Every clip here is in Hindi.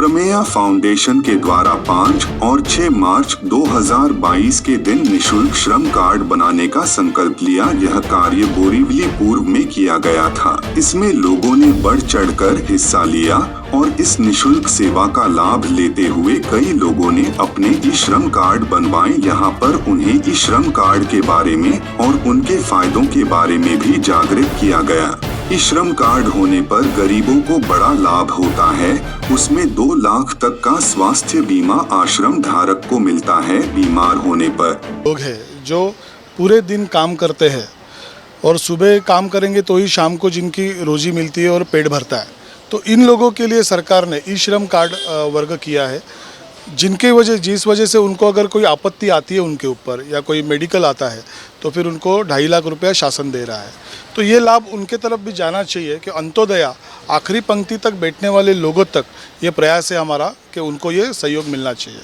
प्रमेया फाउंडेशन के द्वारा 5 और 6 मार्च 2022 के दिन निशुल्क श्रम कार्ड बनाने का संकल्प लिया। यह कार्य बोरीवली पूर्व में किया गया था। इसमें लोगों ने बढ़ चढ़कर हिस्सा लिया और इस निशुल्क सेवा का लाभ लेते हुए कई लोगों ने अपने ई श्रम कार्ड बनवाए। यहाँ पर उन्हें ई श्रम कार्ड के बारे में और उनके फायदों के बारे में भी जागरूक किया गया। ई श्रम कार्ड होने पर गरीबों को बड़ा लाभ होता है। उसमें 2 लाख तक का स्वास्थ्य बीमा आश्रम धारक को मिलता है। बीमार होने पर लोग हैं जो पूरे दिन काम करते हैं और सुबह काम करेंगे तो ही शाम को जिनकी रोजी मिलती है और पेट भरता है, तो इन लोगों के लिए सरकार ने ई श्रम कार्ड वर्ग किया है। जिस वजह से उनको अगर कोई आपत्ति आती है उनके ऊपर या कोई मेडिकल आता है तो फिर उनको 2.5 लाख रुपया शासन दे रहा है। तो ये लाभ उनके तरफ भी जाना चाहिए कि अंत्योदया आखिरी पंक्ति तक बैठने वाले लोगों तक ये प्रयास है हमारा कि उनको ये सहयोग मिलना चाहिए।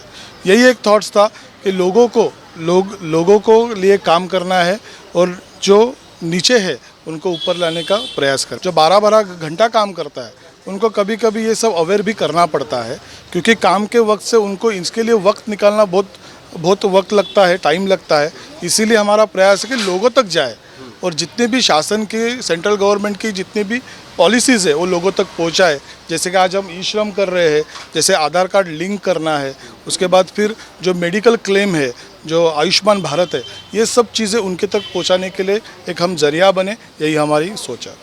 यही एक थॉट्स था कि लोगों को लिए काम करना है और जो नीचे है उनको ऊपर लाने का प्रयास कर। जो 12-12 घंटा काम करता है उनको कभी कभी ये सब अवेयर भी करना पड़ता है, क्योंकि काम के वक्त से उनको इसके लिए वक्त निकालना बहुत वक्त लगता है, टाइम लगता है। इसीलिए हमारा प्रयास है कि लोगों तक जाए और जितने भी शासन की, सेंट्रल गवर्नमेंट की जितनी भी पॉलिसीज़ है वो लोगों तक पहुंचाए। जैसे कि आज हम ई श्रम कर रहे हैं, जैसे आधार कार्ड लिंक करना है, उसके बाद फिर जो मेडिकल क्लेम है, जो आयुष्मान भारत है, ये सब चीज़ें उनके तक पहुंचाने के लिए एक हम जरिया बने, यही हमारी सोच है।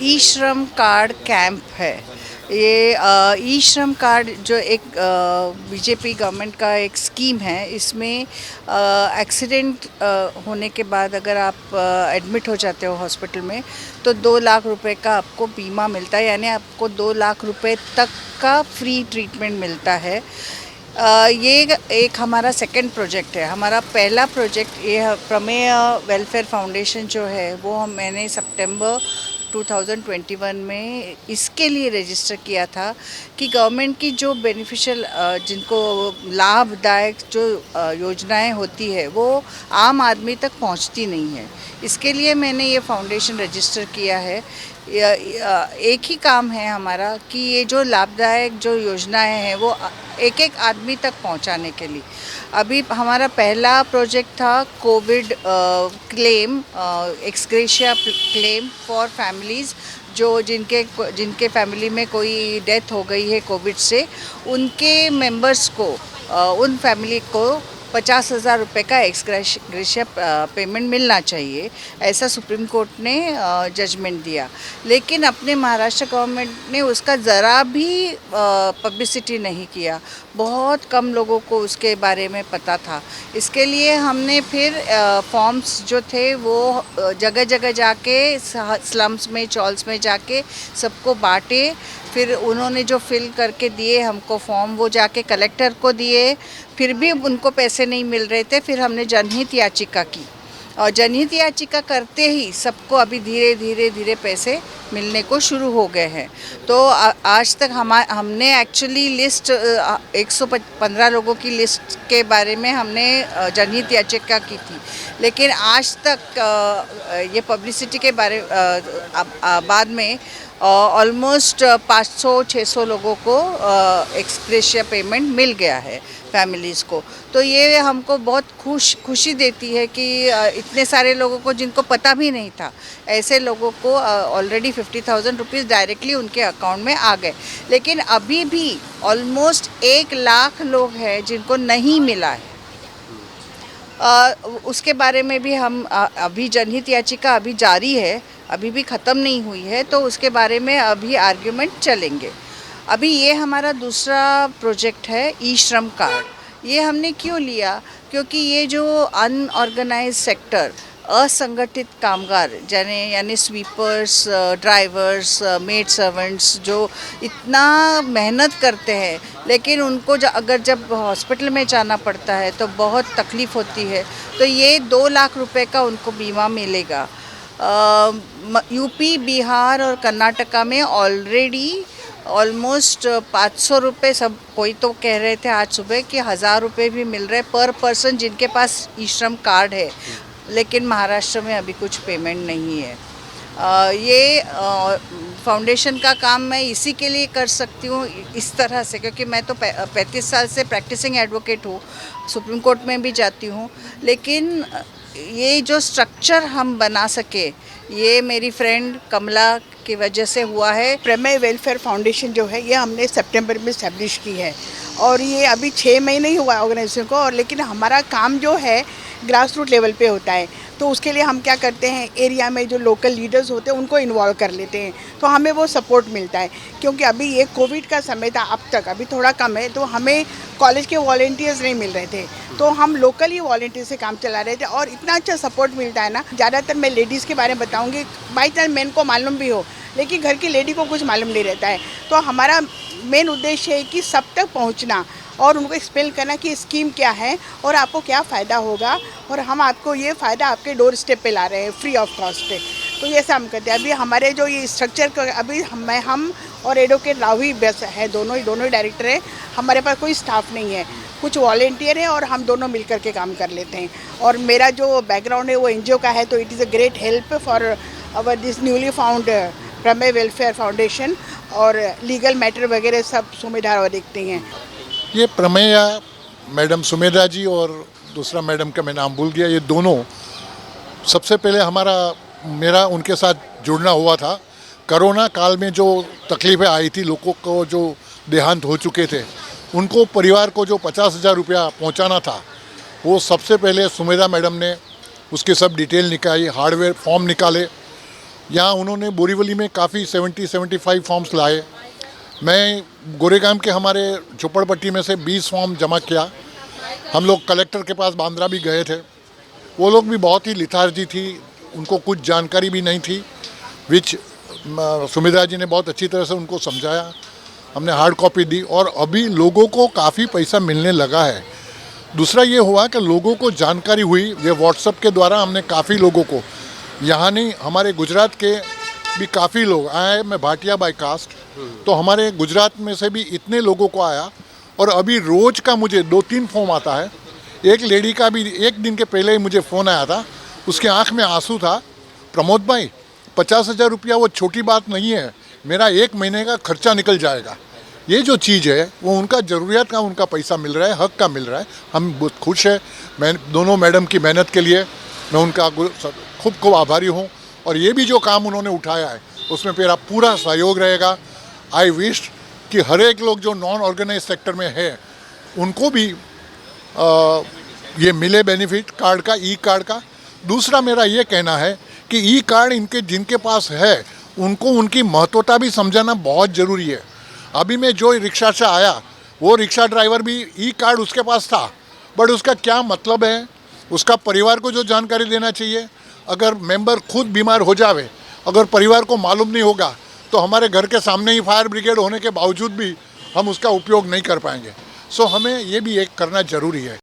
ई श्रम कार्ड कैंप है ये। ई श्रम कार्ड जो एक बीजेपी गवर्नमेंट का एक स्कीम है, इसमें एक्सीडेंट होने के बाद अगर आप एडमिट हो जाते हो हॉस्पिटल में तो 2 लाख रुपए का आपको बीमा मिलता है, यानी आपको 2 लाख रुपए तक का फ्री ट्रीटमेंट मिलता है। ये एक हमारा सेकंड प्रोजेक्ट है। हमारा पहला प्रोजेक्ट ये प्रमेय वेलफेयर फाउंडेशन जो है वो मैंने सितंबर 2021 में इसके लिए रजिस्टर किया था कि गवर्नमेंट की जो बेनिफिशियल जिनको लाभदायक जो योजनाएं होती है वो आम आदमी तक पहुंचती नहीं है। इसके लिए मैंने ये फाउंडेशन रजिस्टर किया है। एक ही काम है हमारा कि ये जो लाभदायक जो योजनाएं हैं वो एक आदमी तक पहुंचाने के लिए। अभी हमारा पहला प्रोजेक्ट था Covid claim, ex gratia claim for families जो जिनके फैमिली में कोई डेथ हो गई है कोविड से, उनके मेंबर्स को, उन फैमिली को 50,000 रुपये का एक्सग्रेशिया पेमेंट मिलना चाहिए, ऐसा सुप्रीम कोर्ट ने जजमेंट दिया। लेकिन अपने महाराष्ट्र गवर्नमेंट ने उसका ज़रा भी पब्लिसिटी नहीं किया। बहुत कम लोगों को उसके बारे में पता था। इसके लिए हमने फिर फॉर्म्स जो थे वो जगह जगह जाके, स्लम्स में, चॉल्स में जाके सबको बांटे। फिर उन्होंने जो फिल करके दिए हमको फॉर्म, वो जाके कलेक्टर को दिए, फिर भी उनको पैसे नहीं मिल रहे थे। फिर हमने जनहित याचिका की और जनहित याचिका करते ही सबको अभी धीरे धीरे पैसे मिलने को शुरू हो गए हैं। तो आज तक हमने एक्चुअली लिस्ट 115 लोगों की लिस्ट के बारे में हमने जनहित याचिका की थी, लेकिन आज तक ये पब्लिसिटी के बारे बाद में ऑलमोस्ट 500-600 लोगों को एक्सग्रेशिया पेमेंट मिल गया है फैमिलीज़ को। तो ये हमको बहुत खुशी देती है कि इतने सारे लोगों को जिनको पता भी नहीं था, ऐसे लोगों को ऑलरेडी 50,000 रुपीज़ डायरेक्टली उनके अकाउंट में आ गए। लेकिन अभी भी ऑलमोस्ट 1 लाख लोग हैं जिनको नहीं मिला है। उसके बारे में भी हम अभी जनहित याचिका अभी जारी है, अभी भी ख़त्म नहीं हुई है, तो उसके बारे में अभी आर्ग्यूमेंट चलेंगे। अभी ये हमारा दूसरा प्रोजेक्ट है ई श्रम कार्ड। ये हमने क्यों लिया? क्योंकि ये जो अनऑर्गेनाइज सेक्टर, असंगठित कामगार यानी स्वीपर्स, ड्राइवर्स, मेड सर्वेंट्स जो इतना मेहनत करते हैं, लेकिन उनको जब हॉस्पिटल में जाना पड़ता है तो बहुत तकलीफ़ होती है। तो ये 2 लाख रुपए का उनको बीमा मिलेगा। यूपी, बिहार और कर्नाटका में ऑलरेडी ऑलमोस्ट 500 रुपये, सब कोई तो कह रहे थे आज सुबह कि 1000 रुपये भी मिल रहे पर पर्सन जिनके पास ई श्रम कार्ड है। लेकिन महाराष्ट्र में अभी कुछ पेमेंट नहीं है। ये फाउंडेशन का काम मैं इसी के लिए कर सकती हूँ इस तरह से, क्योंकि मैं तो 35 साल से प्रैक्टिसिंग एडवोकेट हूँ, सुप्रीम कोर्ट में भी जाती हूँ, लेकिन ये जो स्ट्रक्चर हम बना सके ये मेरी फ्रेंड कमला की वजह से हुआ है। प्रमेय वेलफेयर फाउंडेशन जो है ये हमने सितंबर में इस्टेब्लिश की है और ये अभी 6 महीने ही हुआ ऑर्गेनाइजेशन को, और लेकिन हमारा काम जो है ग्रास रूट लेवल पे होता है। तो उसके लिए हम क्या करते हैं, एरिया में जो लोकल लीडर्स होते हैं उनको इन्वॉल्व कर लेते हैं, तो हमें वो सपोर्ट मिलता है। क्योंकि अभी ये कोविड का समय था, अब तक अभी थोड़ा कम है, तो हमें कॉलेज के वॉलेंटियर्स नहीं मिल रहे थे, तो हम लोकल ही वॉलेंटियर से काम चला रहे थे और इतना अच्छा सपोर्ट मिलता है ना। ज़्यादातर मैं लेडीज़ के बारे में बताऊँगी, बाई चांस मेन को मालूम भी हो लेकिन घर की लेडी को कुछ मालूम नहीं रहता है। तो हमारा मेन उद्देश्य है कि सब तक पहुंचना और उनको एक्सप्लेन करना कि स्कीम क्या है और आपको क्या फ़ायदा होगा, और हम आपको ये फ़ायदा आपके डोर स्टेप पे ला रहे हैं फ्री ऑफ कॉस्ट पे। तो ये सब हम करते हैं। अभी हमारे जो ये स्ट्रक्चर अभी हम और एडवोकेट राव ही बस है, दोनों ही डायरेक्टर है, हमारे पास कोई स्टाफ नहीं है, कुछ वॉलेंटियर है और हम दोनों मिलकर के काम कर लेते हैं। और मेरा जो बैकग्राउंड है वो एनजीओ का है, तो it is a great help for our this newly found प्रमेय वेलफेयर फाउंडेशन, और लीगल मैटर वगैरह सब सुमेधा देखते हैं। ये प्रमेय मैडम सुमेधा जी और दूसरा मैडम का मैं नाम भूल गया, ये दोनों सबसे पहले मेरा उनके साथ जुड़ना हुआ था। कोरोना काल में जो तकलीफ़ें आई थी, लोगों को जो देहांत हो चुके थे, उनको परिवार को जो 50,000 रुपया पहुंचाना था, वो सबसे पहले सुमेधा मैडम ने उसकी सब डिटेल निकाली, हार्डवेयर फॉर्म निकाले। यहाँ उन्होंने बोरीवली में काफ़ी 70-75 फॉर्म्स लाए। मैं गोरेगांव के हमारे झोपड़पट्टी में से 20 फॉर्म जमा किया। हम लोग कलेक्टर के पास बांद्रा भी गए थे, वो लोग भी बहुत ही लिथार्जी थी, उनको कुछ जानकारी भी नहीं थी, विच सुमेधा जी ने बहुत अच्छी तरह से उनको समझाया। हमने हार्ड कॉपी दी और अभी लोगों को काफ़ी पैसा मिलने लगा है। दूसरा ये हुआ कि लोगों को जानकारी हुई, ये व्हाट्सएप के द्वारा हमने काफ़ी लोगों को, यहाँ नहीं हमारे गुजरात के भी काफ़ी लोग आए। मैं भाटिया बाय कास्ट, तो हमारे गुजरात में से भी इतने लोगों को आया, और अभी रोज़ का मुझे 2-3 फॉर्म आता है। एक लेडी का भी एक दिन के पहले ही मुझे फ़ोन आया था, उसके आंख में आंसू था, प्रमोद भाई 50,000 रुपया वो छोटी बात नहीं है, मेरा 1 महीने का खर्चा निकल जाएगा। ये जो चीज़ है वो उनका ज़रूरियात का उनका पैसा मिल रहा है, हक का मिल रहा है। हम बहुत खुश हैं। मैं दोनों मैडम की मेहनत के लिए मैं उनका खूब खूब आभारी हूँ, और ये भी जो काम उन्होंने उठाया है उसमें मेरा पूरा सहयोग रहेगा। आई विश कि हर एक लोग जो नॉन ऑर्गेनाइज सेक्टर में है उनको भी ये मिले बेनिफिट कार्ड का, ई कार्ड का। दूसरा मेरा ये कहना है कि ई कार्ड जिनके पास है उनको उनकी महत्वता भी समझाना बहुत ज़रूरी है। अभी मैं जो रिक्शा से आया, वो रिक्शा ड्राइवर भी ई कार्ड उसके पास था, बट उसका क्या मतलब है, उसका परिवार को जो जानकारी देना चाहिए। अगर मेंबर खुद बीमार हो जावे, अगर परिवार को मालूम नहीं होगा, तो हमारे घर के सामने ही फायर ब्रिगेड होने के बावजूद भी हम उसका उपयोग नहीं कर पाएंगे। सो हमें ये भी एक करना ज़रूरी है।